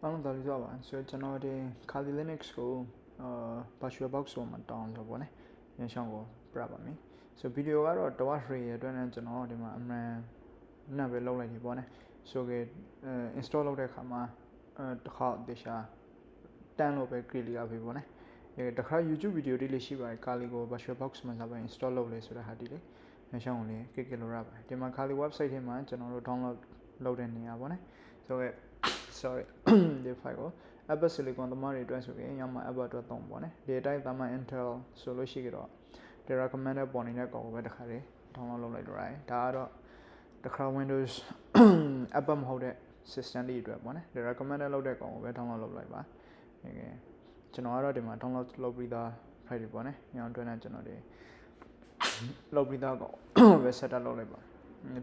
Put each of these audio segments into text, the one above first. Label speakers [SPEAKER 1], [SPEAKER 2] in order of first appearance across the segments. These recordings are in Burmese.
[SPEAKER 1] အားလုံးတော်လေးဆိုပါဆိုကျွန်တော်ဒီ Kali Linux ကိုVirtual Box ပေါ်မှာတောင်းဆိုပေါ့နော်ရန်ရှောင်းကိုပြပါမယ်ဆိုဗီဒီယိုကတော့တော့ free ရဲ့အတွက်နဲ့ကျွန်တော်ဒီမှာအမှန်နဲ့ပဲလုပ်လိုက်ပြီပေါ့နော်ဆိုကေinstall လုပ်တဲ့အခါမှာတစ်ခါတခြားတန်းလို့ပဲ create လုပ်ရပြီပေါ့နော်တခါ YouTube ဗီဒီယိုတွေလေးရှိပါတယ် Kali ကို Virtual Box မှာစပါ install လုပ်လေဆိုတဲ့ဟာဒီလေရန်ရှောင်းကိုလည်းကိလုပ်ရပါတယ်ဒီမှာ Kali website ထဲမှာကျွန်တော်တို့ download လုပ်တဲ့နေရာပေါ့နော်ဆိုကေsorry ဒီ file ကို Apple Silicon သမားတွေအတွက်ဆိုရင်ညမှာ Apple အတွက်သုံးပေါ့နော်ဒီအတိုင်းသမား Intel ဆိုလို့ရှိကြတော့ဒီ recommended ပေါ်နေတဲ့ကောင်ကိုပဲတစ်ခါလေး download လုပ်လိုက်တော့ရတယ်ဒါကတော့တစ်ခါ Windows Apple မဟုတ်တဲ့ system တွေအတွက်ပေါ့နော်ဒီ recommended လုပ်တဲ့ကောင်ကိုပဲ download လုပ်လိုက်ပါကျွန်တော်ကတော့ဒီမှာ download လုပ်ပြီးသား file တွေပေါ့နော်ညောင်းတွဲနေကျွန်တော်ဒီလုပ်ပြီးသားကောင်ပဲ setup လုပ်လိုက်ပါ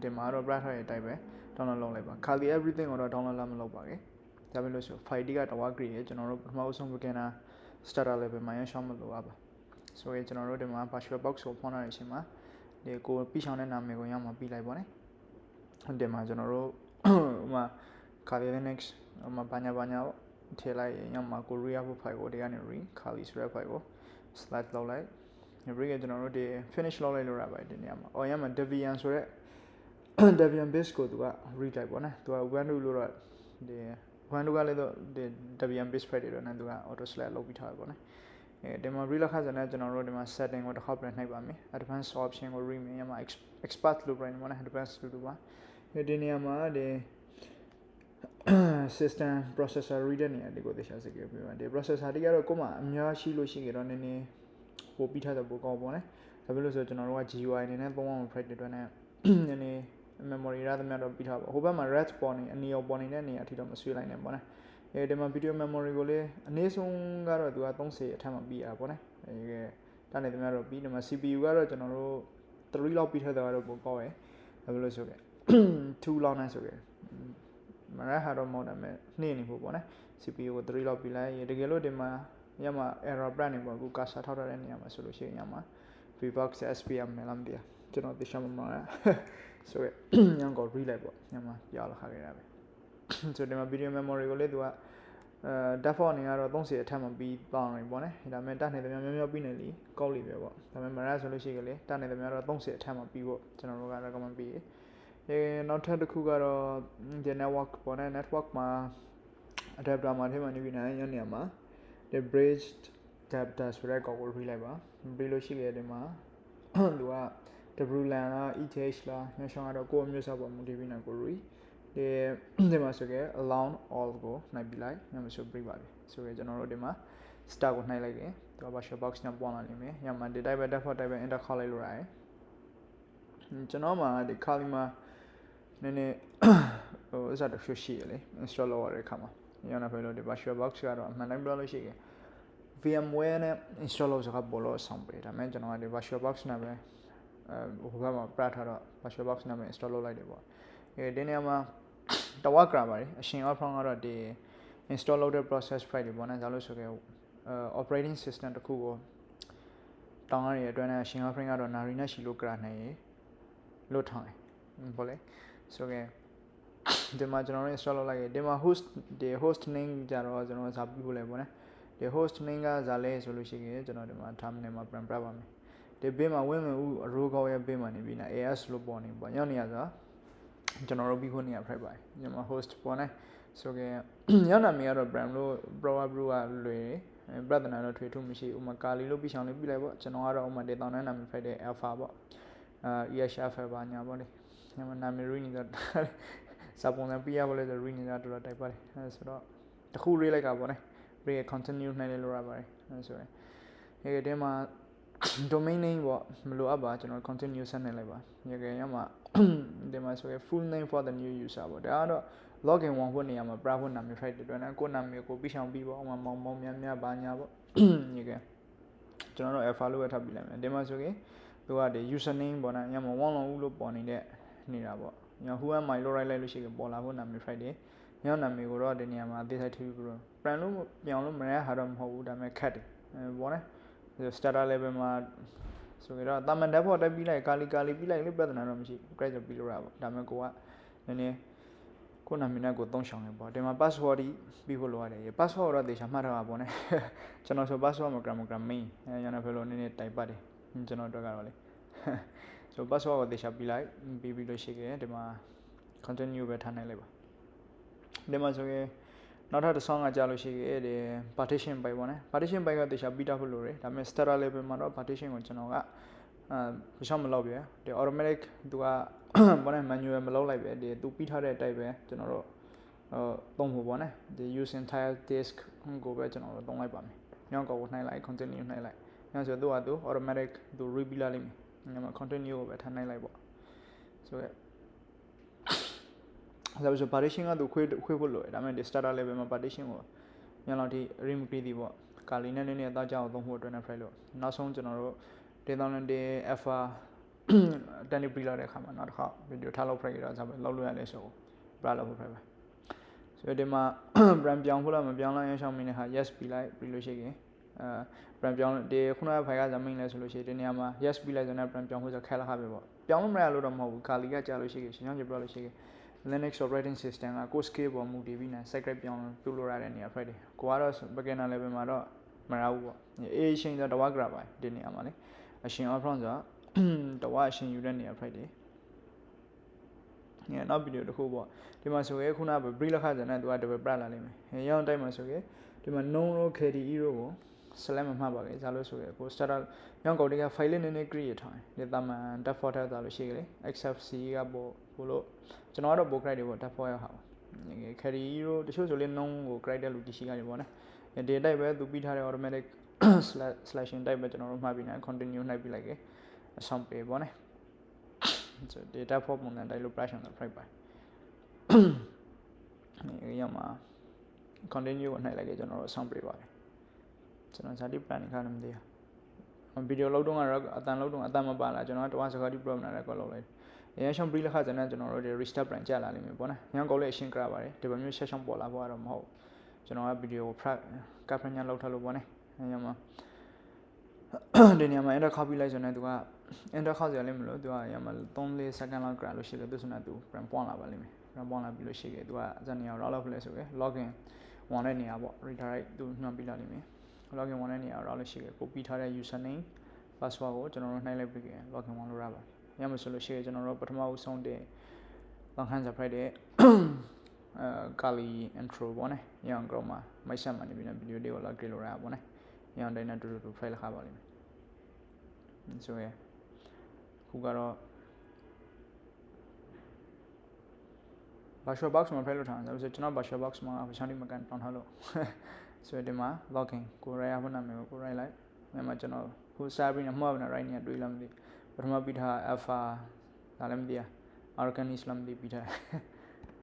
[SPEAKER 1] ဒီမှာတော့ browser ရဲ့အတိုင်းပဲ download လုပ်လိုက်ပါ Kali everything ကိုတော့ download လုပ်မလုပ်ပါဘူးဒါပဲလို့ဆို file တွေကတဝါ create ရကျွန်တော်တို့ပထမဆုံး beginner starter level မှာရရှောင်းမလို့ပါဆိုရင်ကျွန်တော်တို့ဒီမှာ virtual box ကိုဖွင့်ရတဲ့အချိန်မှာဒီကိုပြီးချောင်းတဲ့နာမည်ကိုရမှာပြီးလိုက်ပါနဲ့ဒီမှာကျွန်တော်တို့ဟိုမှာ Kali Linux ဟိုမှာဘာညာထည့်လိုက်ရမှာကို real file ကိုဒီကနေ Kali ဆိုတဲ့ file ကို select လုပ်လိုက်ပြီးရင်ကျွန်တော်တို့ဒီ finish လုပ်လိုက်လို့ရပါတယ်ဒီနေရာမှာအော်ရမှာ Debian ဆိုတဲ့ Debian base ကိုသူက read လိုက်ပေါ့နော်သူက Ubuntu လို့တော့ဒီUbuntu ကလည်းတော့ဒီ Debian base file တွေတော့နဲ့သူက auto select လုပ်ပြီးထားတယ်ပေါ့နော်ဒီမှာ read လောက်ခါစတဲ့ကျွန်တော်တို့ဒီမှာ setting ကိုတစ်ခါပြန်နှိုက်ပါမယ် advanced option ကို read မယ်ရမှာ expert လို့ပြန်ပေါ့နော် advanced လို့ပါဒီနေရာမှာဒီ system processor read တဲ့နေရာဒီကိုသိချာစိတ်ကြပြပါဒီ processor တွေကတော့ကိုယ်မှအများရှိလို့ရှိကြတော့နည်းနည်းပို့ပြီးထားတဲ့ပို့ကောင်းပေါ့နော်ဒါပဲလို့ဆိုကျွန်တော်တို့က GUI အနေနဲ့သုံးအောင် file တွေအတွက်နဲ့နည်းနည်း memory ရသမျှတော့ပြီးထားပါဟိုဘက်မှာ red ပေါ်နေအနီရောပေါ်နေတဲ့နေရာအထိတော့မဆွေးလိုက်နဲ့ပေါ့နော်ဒီမှာ video memory ကိုလည်းအနည်းဆုံးကတော့သူက30အထက်မှာပြီးရပါပေါ့နော်တာနေသမျှတော့ပြီးဒီမှာ CPU ကတော့ကျွန်တော်တို့3လောက်ပြီးထားတာကတော့ပိုကောင်းရယ်ဒါပဲလို့ဆိုခဲ့2လောက်နဲ့ဆိုခဲ့မရဟာတော့မဟုတ်တယ်မဲ့နှင်းနေဖို့ပေါ့နော် CPU ကို3လောက်ပြီးလိုက်တကယ်လို့ဒီမှာညမှာ error ပြနေပေါ့အခု cursor ထောက်ထားတဲ့နေရာမှာဆိုလို့ရှိရင်ညမှာ VBox SPM နဲ့လားမသိဘူးကျွန်တော်သိချင်မှာဆိုရညောင်းကို read လိုက်ပေါ့ညမှာပြလာခါခဲ့တာပဲဆိုဒီမှာ video memory ကိုလေသူကdefault အနေကတော့30အထက်မှာပြီးပေါင်းနေပေါ့နော်ဒါပေမဲ့တတ်နေတယ်များပြီးနေလीကောက်လိပဲပေါ့ဒါပေမဲ့မရဆိုလို့ရှိရင်လေတတ်နေတယ်များတော့30အထက်မှာပြီးဖို့ကျွန်တော်တို့က recommend ပေးနောက်ထပ်တစ်ခုကတော့ဒီ network ပေါ့နော် network မှာ adapter မှာထဲမှာနေပြီးနေရနေမှာဒီ bridged adapter ဆိုတဲ့ကောက်ကို read လိုက်ပါပြီးလို့ရှိရင်ဒီမှာသူကWLAN လား ETH လားညရှောင်းကတော့ကိုယ်မျိုးစားပေါ်မူတည်ပြီးနေကို read ဒီမှာဆိုခဲ့ allow all ကိုနှိုက်ပြီးလိုက်ညမဆို break ပါပြီဆိုခဲ့ကျွန်တော်တို့ဒီမှာ start ကိုနှိုက်လိုက်တယ်သူက virtual box နဲ့ပွားလာနေမယ်ညမှာဒီ type ပဲ default type ပဲ enter ခေါက်လိုက်လို့ရတယ်ကျွန်တော်မှာဒီ Kali မှာနည်းနည်းဟိုအစားတစ်ခုရှိရလေ install လုပ်ရတဲ့အခါမှာညနာဖယ်လို့ဒီ virtual box ကတော့အမှန်တိုင်းပြောလို့ရှိရင် VMware နဲ့ install လုပ်စကားပေါ်လို့ဆောင်ပေးဒါပေမဲ့ကျွန်တော်ကဒီ virtual box နဲ့ပဲဟိုဘက်မှာ ပြထားတော့ virtual box နဲ့ပဲ install လုပ်လိုက်တယ်ပေါ့ဒီနေရာမှာတဝက်ကပါတယ်အရှင် offline ကတော့ဒီ install လုပ်တဲ့ process file တွေပေါ့နော်ဒါလို့ဆိုခဲ့operating system တစ်ခုကိုတောင်းရတဲ့အတွက်နဲ့အရှင် offline ကတော့ Narina ရှိလို့ crack နိုင်ရေလွတ်ထားတယ်ပေါ့လေဆိုခဲ့ဒီမှာကျွန်တော်တို့ install လုပ်လိုက်ရင်ဒီမှာ host ဒီ host name ကြတော့ကျွန်တော်စာပြီးဖို့လဲပေါ့နော်ဒီ host name ကဇာလဲဆိုလို့ရှိရင်ကျွန်တော်ဒီမှာ terminal မှာပြန်ပြပါမယ်ဒီဘေးမှာဝင်ဝင်ဦး row ကောက်ရဲ့ဘေးမှာနေပြီးနေ AS လို့ပေါ်နေပေါ့ညနေရဆိုကျွန်တော်တို့ပြီးဖို့နေရဖိုက်ပါတယ်ညမှာ host ပေါ်နေဆိုကြညနာမီကတော့ brand လို့ proper brew ကလွယ်ပြဿနာတော့ထွေထုမရှိဥမာ Kali လို့ပြီးချောင်းလေးပြီးလိုက်ပေါ့ကျွန်တော်ကတော့ဥမာ data နဲ့နာမည်ဖိုက်တဲ့ alpha ပေါ့ES alpha ပါညာပေါ့လေညမှာနာမည် read နေတာစာပုံစံပြရပါလေဆို read နေတာတော်တော်တိုက်ပါတယ်ဆိုတော့တခု read လိုက်ကပေါ့နော် read continue နိုင်လို့ရပါတယ်ဆိုရင်ဒီမှာ domain name ပေါ့မလိုအပ်ပါကျွန်တော် continue ဆက်နေလိုက်ပါညကရမှာဒီမှာဆိုရင် full name for the new user ပေါ့ဒါကတော့ login ဝင်ဖို့နေရာမှာ private နာမည် file တွေအတွက်နဲ့ကိုနာမည်ကိုပြီးဆောင်ပြီးပေါ့ဥမာမောင်များဘာညာပေါ့ညကကျွန်တော်တို့ alpha လို့ပဲထပ်ပြီးလိုက်မယ်ဒီမှာဆိုရင်သူကဒီ user name ပေါ့နော်ညမှာ1လုံးဦးလို့ပေါ်နေတဲ့နေတာပေါ့ည who am I လို့ write လိုက်လို့ရှိရင်ပေါ်လာဖို့နာမည် file တွေညနာမည်ကိုတော့ဒီနေရာမှာအသေးစိတ်ထည့်ပြီးတော့ plan လို့ပြောင်းလို့မရဟာတော့မဟုတ်ဘူးဒါပေမဲ့ cat တယ်ပေါ့နော်starter level မှာဆိုကြတော့တာမန် default တက်ပြီးလိုက် Kali ပြီးလိုက်လေပြဿနာတော့မရှိ crash ပြီးလို့ရပါဒါပေမဲ့ကိုကနည်းနည်း ကိုနာမည်နဲ့ကိုသုံးဆောင်နေပေါ့ဒီမှာ password ပြီးဖို့လိုရတယ် password တော့တေချာမှတ်ထားပါပေါ့နဲ့ကျွန်တော်ဆို password မှာ gram main ရနေဖယ်လို့နည်းနည်းတိုက်ပါတယ်ကျွန်တော်တို့ကတော့လေဆို password ကိုတေချာပြီးလိုက်ပြီးလို့ရှိခဲ့ဒီမှာ continue ပဲထားနိုင်လိုက်ပါဒီမှာဆိုရင်နောက်ထပ်တစ်ဆောင်ကကြာလို့ရှိခဲ့ဒီ partition ပိုင်ပေါ့နဲ့ partition ပိုင်ကတေချာပြီးတာဖို့လိုတယ်ဒါပေမဲ့ starter level မှာတော့ partition ကိုကျွန်တော်ကမရှောင်မလောက်ပြဒီ automatic သူကဘာလဲ manual မလောက်လိုက်ပဲဒီသူပြီးထားတဲ့အတိုင်းပဲကျွန်တော်တို့သုံးဖို့ပေါ့နဲ့ဒီ use entire disk ကိုပဲကျွန်တော်တို့သုံးလိုက်ပါမယ်ညောင်းကောကိုနှိုင်းလိုက် continue နှိုင်းလိုက်ညောင်းဆိုသူကသူ automatic သူ read ပြီးလာလိမ့်မယ်ညမှာ continue ကိုပဲထားနှိုင်းလိုက်ပေါ့ဆိုရဲဒါဆို partition ကသူခွေးဖို့လိုတယ်ဒါပေမဲ့ဒီ starter level မှာ partition ကိုညောင်းလောက်ထိ remove ပြီးသည်ပေါ့ကာလီနဲ့နည်းနည်းအသားကြောက်သုံးဖို့အတွက်နဲ့ file လို့နောက်ဆုံးကျွန်တော်တို့1000 alpha တန်နေပြီးလာတဲ့အခါမှာနောက်တစ်ခါဗီဒီယိုထားလို့ဖိုက်ကြတော့ဆိုလောက်လို့ရတယ်ဆိုပြလောက်ဖို့ဖိုက်ပါဆိုဒီမှာ brand ပြောင်းဖို့လားမပြောင်းလားရအောင်မင်းနဲ့ဟာ yes ပြီးလိုက်ပြီးလို့ရှိရင်brand ပြောင်းဒီခုနကဖိုက်ကဇမင်းလဲဆိုလို့ရှိရင်ဒီနေရာမှာ yes ပြီးလိုက်ဆိုတော့ brand ပြောင်းဖို့ဆိုခဲလာခပဲပေါ့ပြောင်းလို့မရလို့တော့မဟုတ်ဘူးကာလီကကြာလို့ရှိရင်ရှင်းအောင်ပြလို့ရှိရင် Linux operating system က code scale ပေါ်မူတည်ပြီးနေ secret ပြောင်းပြုလုပ်ရတဲ့နေရာ Friday ကိုကတော့ beginner level မှာတော့မရဘူးပေါ့အေးရှင်းတော့တဝါကရပါဒီနေရာမှာလေအရှင် upfront ဆိုတော့တဝါအရှင်ယူတဲ့နေရာ Friday ညနောက်ဗီဒီယိုတစ်ခုပေါ့ဒီမှာဆိုရင်ခုနက brief လက်ခစတဲ့သူက double press လာလိမ့်မယ်ရအောင်တိုက်မှာဆိုရင်ဒီမှာ non row kd ကို select မမှတ်ပါဘူးဇာလို့ဆိုရင်ကို starter ညောင်းကောက်တွေက file လေးနည်းနည်း create ထားတယ်ဒီတာမှန် tab folder သာလို့ရှိကြလေ except c ကပို့လို့ကျွန်တော်ကတော့ပို့ create တွေပေါ့ tab folder ဟာ kd တချို့ဆိုလေ non ကို create တဲ့လူတရှိကနေပေါ့နော်ဒီတိုက်ပဲသူပြီးထားတဲ့ automatic slashing type ပဲကျွန်တော်တို့မှားပြီးနေ continue နှိုက်ပြီးလိုက်ခဲ့အဆောင်ပေးပေါ့နော်ဆို data for ပုံစံတိုင်းလို့ pressure နဲ့ fry ပါရမှာ continue ကိုနှိုက်လိုက်ခဲ့ကျွန်တော်တို့အဆောင်ပေးပါတယ်ကျွန်တော်ဇာတိ plan ခါနေမသိဘူးဗီဒီယိုလောက်တော့အတန်လောက်တော့အတန်မပါလားကျွန်တော်ကတဝါစကားဒီ problem နဲ့ကောက်လောက်လိုက်ရန်ရှောင်း brief လက်ခစတဲ့ကျွန်တော်တို့ဒီ restart plan ကြာလာလိမ့်မယ်ပေါ့နော်ညောင်းကောက်လေးအရှင်းကြပါတယ်ဒီလိုမျိုးဆက်ရှောင်းပေါ်လာဖို့တော့မဟုတ်ကျွန်တော်ကဗီဒီယို ကပ်ဖညာလောက်ထားလို့ပေါ့နော်ညမှာဒီနေရာမှာ enter copy လိုက်ဆိုရင်သူက enter ခေါက်စရာလည်းမလိုသူကညမှာ3-4 second လောက်ကြာလို့ရှိတယ်သူဆိုတော့သူပြန်ပွန်လာပါလိမ့်မယ်ပြန်ပွန်လာပြီးလို့ရှိခဲ့သူကဇာနေရာ roll out လဲဆိုခဲ့ login ဝင်တဲ့နေရာပေါ့ redirect သူနှမ်းပြလာလိမ့်မယ် login ဝင်တဲ့နေရာ roll လို့ရှိခဲ့ကိုပြီးထားတဲ့ username password ကိုကျွန်တော်တို့နှိုင်းလိုက်ပြီးခဲ့ login ဝင်လို့ရပါညမှာဆိုလို့ရှိခဲ့ကျွန်တော်တို့ပထမဦးဆုံးတဲ့ login surprise တဲ့Kali intro ပေါ့နော်ညောင်းကတော့မိုက်ဆက်မှနေပြီးဗီဒီယိုတွေကိုလာကြည့်လို့ရပါပေါ့နော်ညောင်းတိုင်းနဲ့တူတူ file ခါပါလိမ့်မယ်ဆိုရခုကတော့ virtual box မှာ file လို့ထားတယ်ဆိုတော့ကျွန်တော် virtual box မှာ functionality မကန်တောင်းထားလို့ဆိုဒီမှာ login ကိုရိုင်းရဖို့နာမည်ကိုရိုင်းလိုက်မြန်မာကျွန်တော်ဟို server နဲ့မှားပါနဲ့ right နေတွေ့လားမသိပထမပြီးထား alpha ဒါလည်းမသိရ organic လားမသိပြီးထား